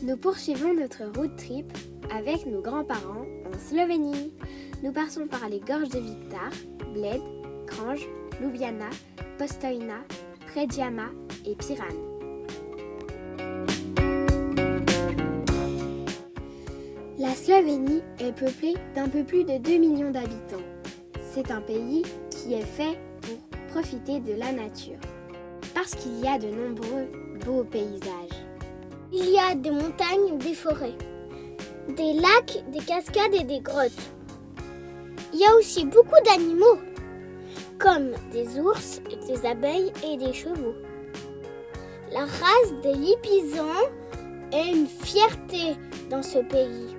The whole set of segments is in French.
Nous poursuivons notre road trip avec nos grands-parents en Slovénie. Nous passons par les gorges de Victar, Bled, Kranj, Ljubljana, Postojna, Predjama et Piran. La Slovénie est peuplée d'un peu plus de 2 millions d'habitants. C'est un pays qui est fait pour profiter de la nature, parce qu'il y a de nombreux beaux paysages. Il y a des montagnes, des forêts, des lacs, des cascades et des grottes. Il y a aussi beaucoup d'animaux, comme des ours, des abeilles et des chevaux. La race des Lipizans est une fierté dans ce pays.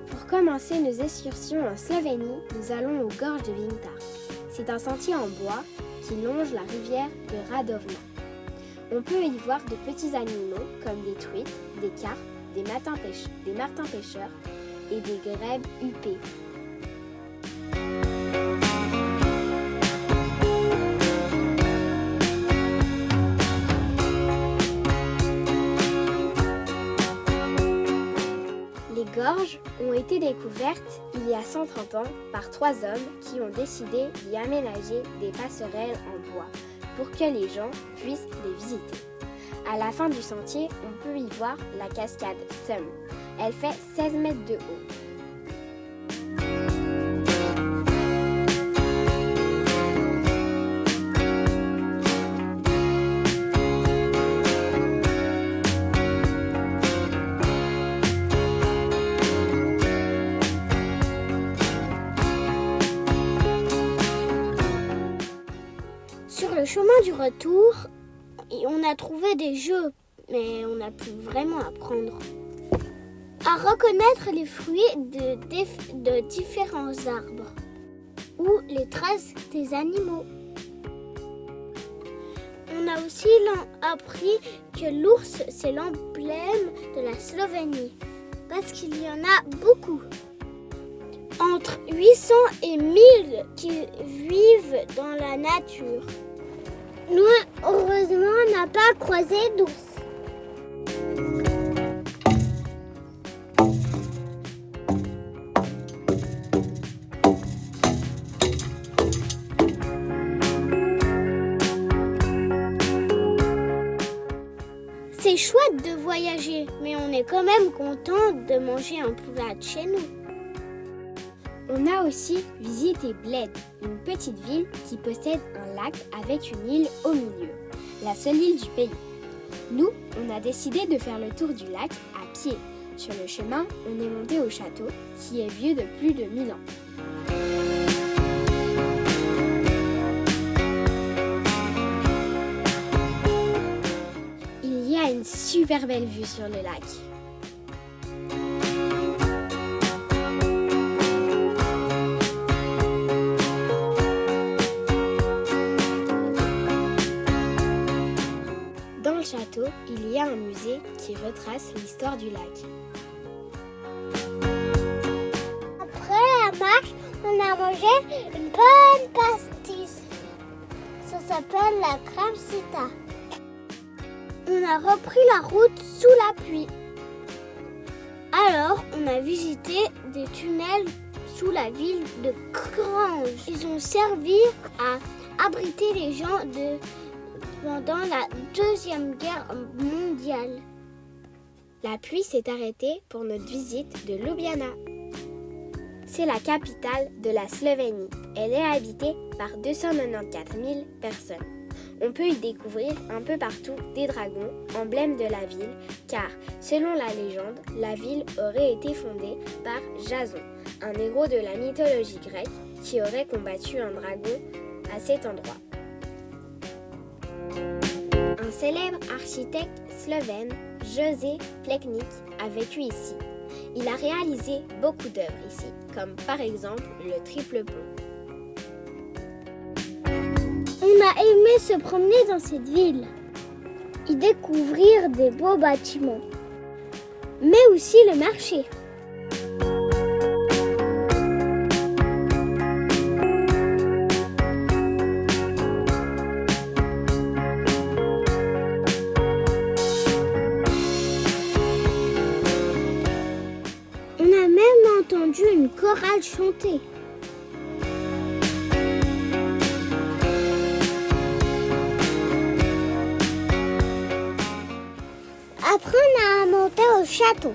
Pour commencer nos excursions en Slovénie, nous allons aux gorges de Vintar. C'est un sentier en bois qui longe la rivière de Radovna. On peut y voir de petits animaux comme des truites, des carpes, des martins pêcheurs et des grèbes huppées. Les gorges ont été découvertes il y a 130 ans par 3 hommes qui ont décidé d'y aménager des passerelles en bois pour que les gens puissent les visiter. À la fin du sentier, on peut y voir la cascade Sum. Elle fait 16 mètres de haut. Sur le chemin du retour, on a trouvé des jeux, mais on a pu vraiment apprendre à reconnaître les fruits de différents arbres ou les traces des animaux. On a aussi appris que l'ours, c'est l'emblème de la Slovénie, parce qu'il y en a beaucoup. Entre 800 et 1000 qui vivent dans la nature. Nous, heureusement, on n'a pas croisé d'ours. C'est chouette de voyager, mais on est quand même content de manger un plat de chez nous. On a aussi visité Bled, une petite ville qui possède un lac avec une île au milieu, la seule île du pays. Nous, on a décidé de faire le tour du lac à pied. Sur le chemin, on est monté au château, qui est vieux de plus de 1000 ans. Il y a une super belle vue sur le lac. Dans le château, il y a un musée qui retrace l'histoire du lac. Après la marche, on a mangé une bonne pastis. Ça s'appelle la Kramsita. On a repris la route sous la pluie. Alors, on a visité des tunnels sous la ville de Kranj. Ils ont servi à abriter les gens pendant la Deuxième Guerre mondiale. La pluie s'est arrêtée pour notre visite de Ljubljana. C'est la capitale de la Slovénie. Elle est habitée par 294 000 personnes. On peut y découvrir un peu partout des dragons, emblème de la ville, car, selon la légende, la ville aurait été fondée par Jason, un héros de la mythologie grecque qui aurait combattu un dragon à cet endroit. Un célèbre architecte slovène, José Plečnik, a vécu ici. Il a réalisé beaucoup d'œuvres ici, comme par exemple le triple pont. On a aimé se promener dans cette ville, y découvrir des beaux bâtiments, mais aussi le marché. mal chanter. Après, on a monté au château.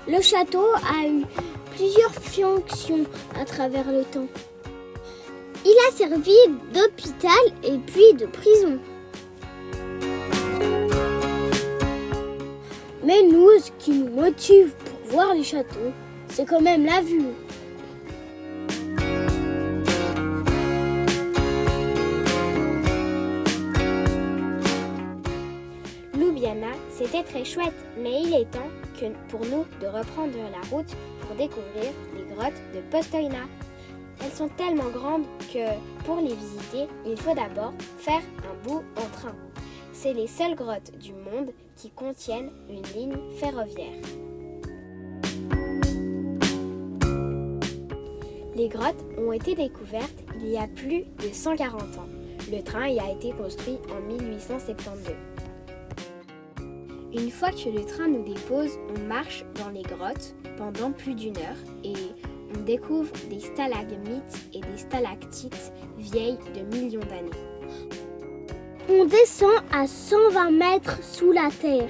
Le château a eu plusieurs fonctions à travers le temps. Il a servi d'hôpital et puis de prison. Mais nous, ce qui nous motive pour voir les châteaux, c'est quand même la vue. Ljubljana, c'était très chouette, mais il est temps pour nous de reprendre la route pour découvrir les grottes de Postojna. Elles sont tellement grandes que pour les visiter, il faut d'abord faire un bout en train. C'est les seules grottes du monde qui contiennent une ligne ferroviaire. Les grottes ont été découvertes il y a plus de 140 ans. Le train y a été construit en 1872. Une fois que le train nous dépose, on marche dans les grottes pendant plus d'1 heure et on découvre des stalagmites et des stalactites vieilles de millions d'années. On descend à 120 mètres sous la terre.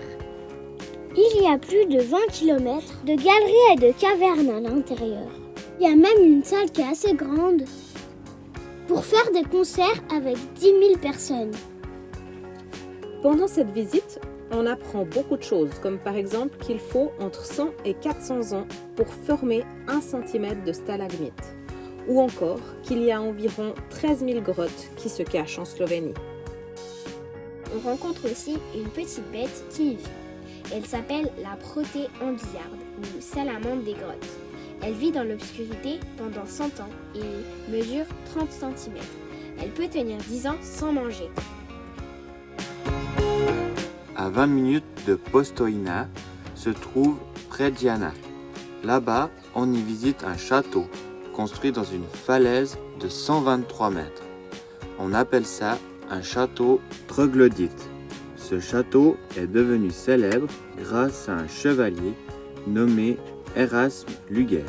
Il y a plus de 20 km de galeries et de cavernes à l'intérieur. Il y a même une salle qui est assez grande pour faire des concerts avec 10 000 personnes. Pendant cette visite, on apprend beaucoup de choses, comme par exemple qu'il faut entre 100 et 400 ans pour former 1 cm de stalagmite, ou encore qu'il y a environ 13 000 grottes qui se cachent en Slovénie. On rencontre aussi une petite bête qui y vit. Elle s'appelle la protéanguillarde ou salamandre des grottes. Elle vit dans l'obscurité pendant 100 ans et mesure 30 cm. Elle peut tenir 10 ans sans manger. À 20 minutes de Postojna se trouve Predjana. Là-bas, on y visite un château construit dans une falaise de 123 mètres. On appelle ça un château troglodyte. Ce château est devenu célèbre grâce à un chevalier nommé Erasme Luger.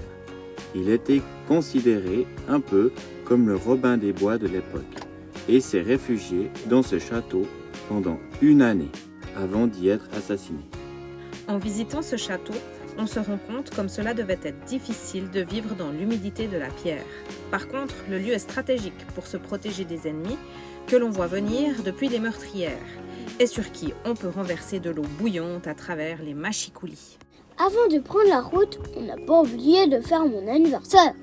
Il était considéré un peu comme le Robin des Bois de l'époque et s'est réfugié dans ce château pendant 1 année avant d'y être assassiné. En visitant ce château, on se rend compte comme cela devait être difficile de vivre dans l'humidité de la pierre. Par contre, le lieu est stratégique pour se protéger des ennemis que l'on voit venir depuis des meurtrières et sur qui on peut renverser de l'eau bouillante à travers les mâchicoulis. Avant de prendre la route, on n'a pas oublié de faire mon anniversaire.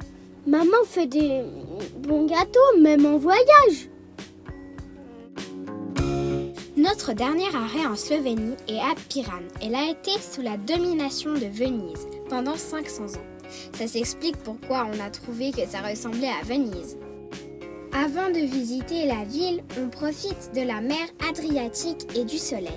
Maman fait des bons gâteaux, même en voyage. Notre dernier arrêt en Slovénie est à Piran. Elle a été sous la domination de Venise pendant 500 ans. Ça s'explique pourquoi on a trouvé que ça ressemblait à Venise. Avant de visiter la ville, on profite de la mer Adriatique et du soleil.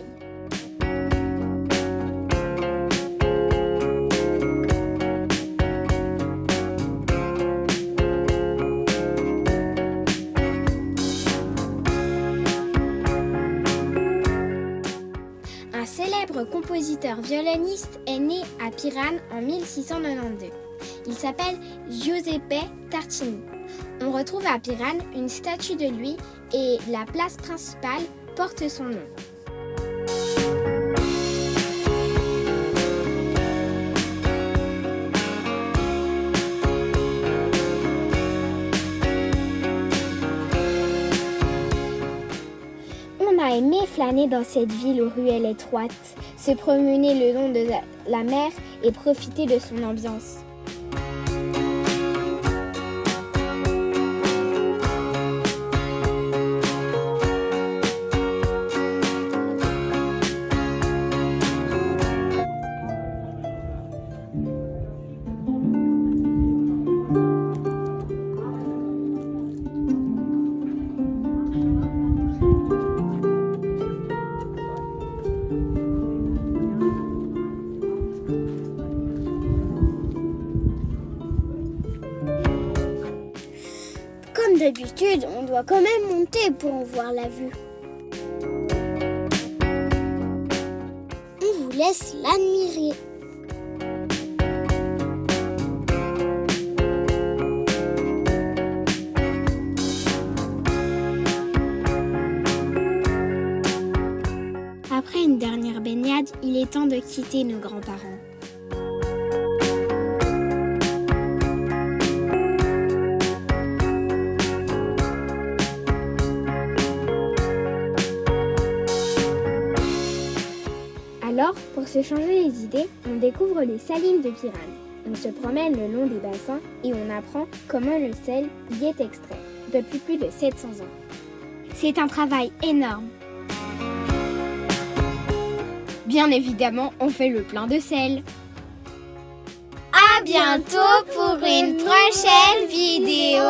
Un célèbre compositeur violoniste est né à Piran en 1692. Il s'appelle Giuseppe Tartini. On retrouve à Piran une statue de lui et la place principale porte son nom. On a aimé flâner dans cette ville aux ruelles étroites, se promener le long de la mer et profiter de son ambiance. Comme d'habitude, on doit quand même monter pour en voir la vue. On voulait laisse l'admirer. Après une dernière baignade, il est temps de quitter nos grands-parents. Alors, pour se changer les idées, on découvre les salines de Piran. On se promène le long des bassins et on apprend comment le sel y est extrait depuis plus de 700 ans. C'est un travail énorme. Bien évidemment, on fait le plein de sel. À bientôt pour une prochaine vidéo